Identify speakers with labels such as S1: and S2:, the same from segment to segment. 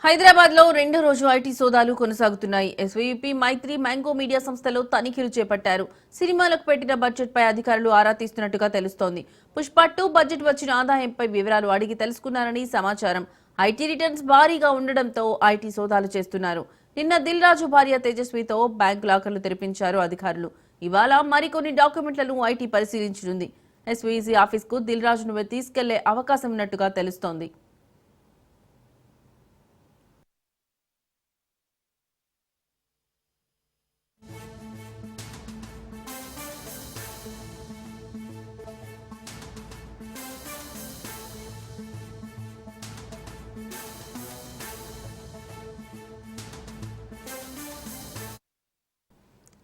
S1: హైదరాబాద్ లో రెండో రోజు ఐటీ సోదాలు కొనసాగుతున్నాయి. ఎస్వీపీ మైత్రి మ్యాంగో మీడియా సంస్థలో తనిఖీలు చేపట్టారు. సినిమాలకు పెట్టిన బడ్జెట్ పై అధికారులు ఆరా తీస్తున్నట్టుగా తెలుస్తోంది. పుష్ప 2 బడ్జెట్ వచ్చిన ఆదాయంపై వివరాలు అడిగి తెలుసుకున్నారని సమాచారం. ఐటీ రిటర్న్స్ భారీగా ఉండడంతో ఐటీ సోదాలు చేస్తున్నారు. నిన్న దిల్ రాజు భార్య తేజస్వితో బ్యాంక్ లాకర్లు తెరిపించారు అధికారులు. ఇవాళ మరికొన్ని డాక్యుమెంట్లను ఐటీ పరిశీలించనుంది. ఎస్వీసీ ఆఫీస్కు దిల్ రాజును తీసుకెళ్లే అవకాశం ఉన్నట్టుగా తెలుస్తోంది.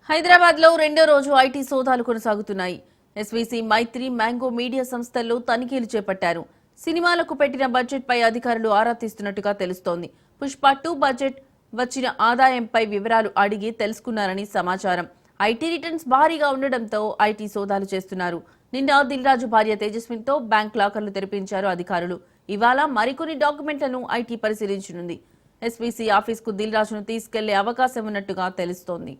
S1: హైదరాబాద్ లో రెండో రోజు ఐటీ సోదాలు కొనసాగుతున్నాయి. ఎస్వీసీ మైత్రి మ్యాంగో మీడియా సంస్థల్లో తనిఖీలు చేపట్టారు. సినిమాలకు పెట్టిన బడ్జెట్ పై అధికారులు ఆరా తీస్తున్నట్టుగా తెలుస్తోంది. పుష్ప 2 బడ్జెట్ వచ్చిన ఆదాయంపై వివరాలు అడిగి తెలుసుకున్నారని సమాచారం. ఐటీ రిటర్న్స్ భారీగా ఉండడంతో ఐటీ సోదాలు చేస్తున్నారు. నిన్న దిల్ రాజు భార్య తేజస్వితో బ్యాంక్ లాకర్లు తెరిపించారు అధికారులు. ఇవాళ మరికొన్ని డాక్యుమెంట్లను ఐటీ పరిశీలించనుంది. ఎస్వీసీ ఆఫీస్కు దిల్ రాజును తీసుకెళ్లే అవకాశం ఉన్నట్టుగా తెలుస్తోంది.